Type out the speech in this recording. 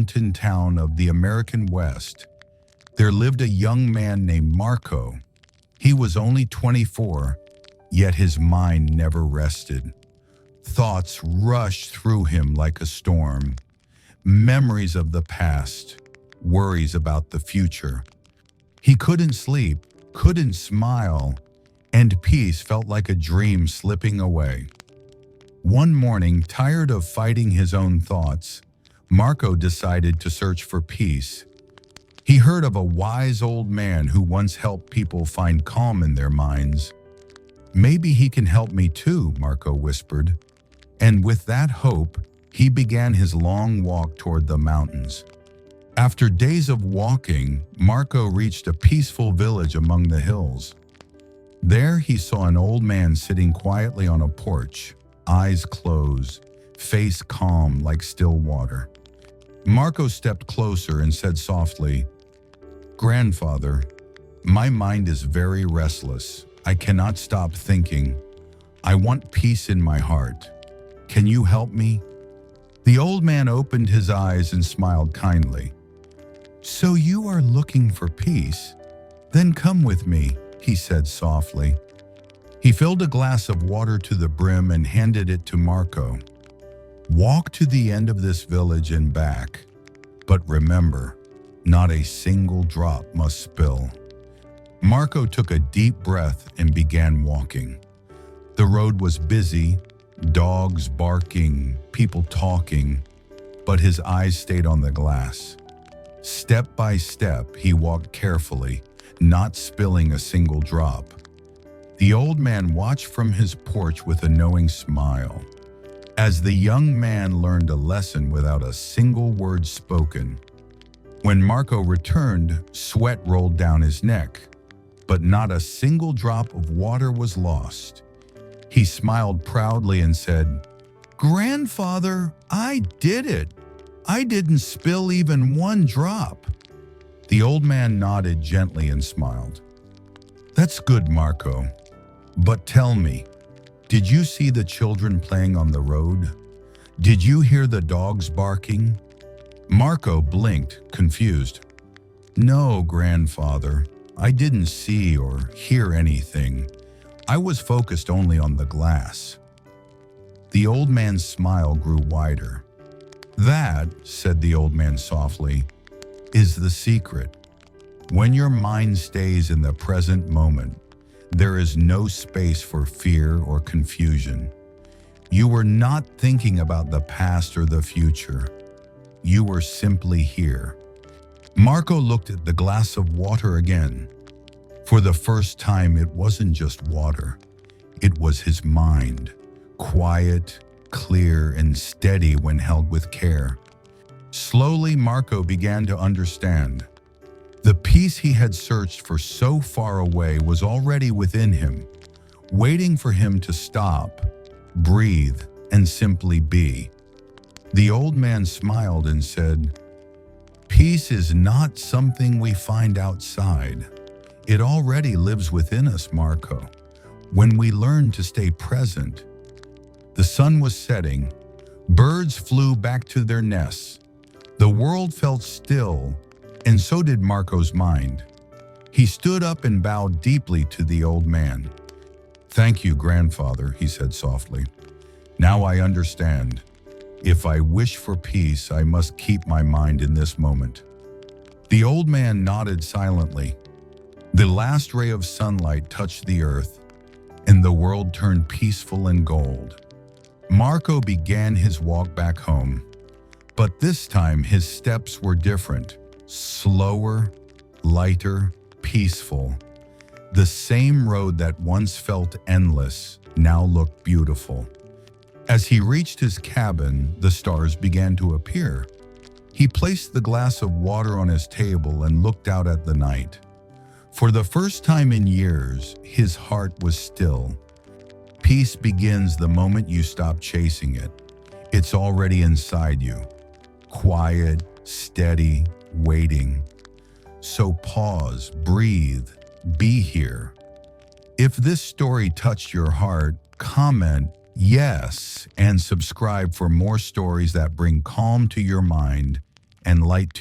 mountain town of the American West, there lived a young man named Marco. He was only 24, yet his mind never rested. Thoughts rushed through him like a storm. Memories of the past, worries about the future. He couldn't sleep, couldn't smile, and peace felt like a dream slipping away. One morning, tired of fighting his own thoughts, Marco decided to search for peace. He heard of a wise old man who once helped people find calm in their minds. "Maybe he can help me too," Marco whispered. And with that hope, he began his long walk toward the mountains. After days of walking, Marco reached a peaceful village among the hills. There he saw an old man sitting quietly on a porch, eyes closed, face calm like still water. Marco stepped closer and said softly, "Grandfather, my mind is very restless. I cannot stop thinking. I want peace in my heart. Can you help me?" The old man opened his eyes and smiled kindly. "So you are looking for peace? Then come with me," he said softly. He filled a glass of water to the brim and handed it to Marco. "Walk to the end of this village and back. But remember, not a single drop must spill." Marco took a deep breath and began walking. The road was busy, dogs barking, people talking, but his eyes stayed on the glass. Step by step, he walked carefully, not spilling a single drop. The old man watched from his porch with a knowing smile. As the young man learned a lesson without a single word spoken. When Marco returned, sweat rolled down his neck, but not a single drop of water was lost. He smiled proudly and said, "Grandfather, I did it. I didn't spill even one drop." The old man nodded gently and smiled. "That's good, Marco. But tell me, did you see the children playing on the road? Did you hear the dogs barking?" Marco blinked, confused. "No, grandfather, I didn't see or hear anything. I was focused only on the glass." The old man's smile grew wider. "That," said the old man softly, "is the secret. When your mind stays in the present moment, there is no space for fear or confusion. You were not thinking about the past or the future. You were simply here." Marco looked at the glass of water again. For the first time, it wasn't just water. It was his mind, quiet, clear, and steady when held with care. Slowly, Marco began to understand. The peace he had searched for so far away was already within him, waiting for him to stop, breathe, and simply be. The old man smiled and said, "Peace is not something we find outside. It already lives within us, Marco, when we learn to stay present." The sun was setting. Birds flew back to their nests. The world felt still, and so did Marco's mind. He stood up and bowed deeply to the old man. "Thank you, grandfather," he said softly. "Now I understand. If I wish for peace, I must keep my mind in this moment." The old man nodded silently. The last ray of sunlight touched the earth, and the world turned peaceful and gold. Marco began his walk back home, but this time his steps were different, slower, lighter, peaceful. The same road that once felt endless now looked beautiful. As he reached his cabin, the stars began to appear. He placed the glass of water on his table and looked out at the night. For the first time in years, his heart was still. Peace begins the moment you stop chasing it. It's already inside you. Quiet, steady, waiting. So pause, breathe, be here. If this story touched your heart, comment yes and subscribe for more stories that bring calm to your mind and light to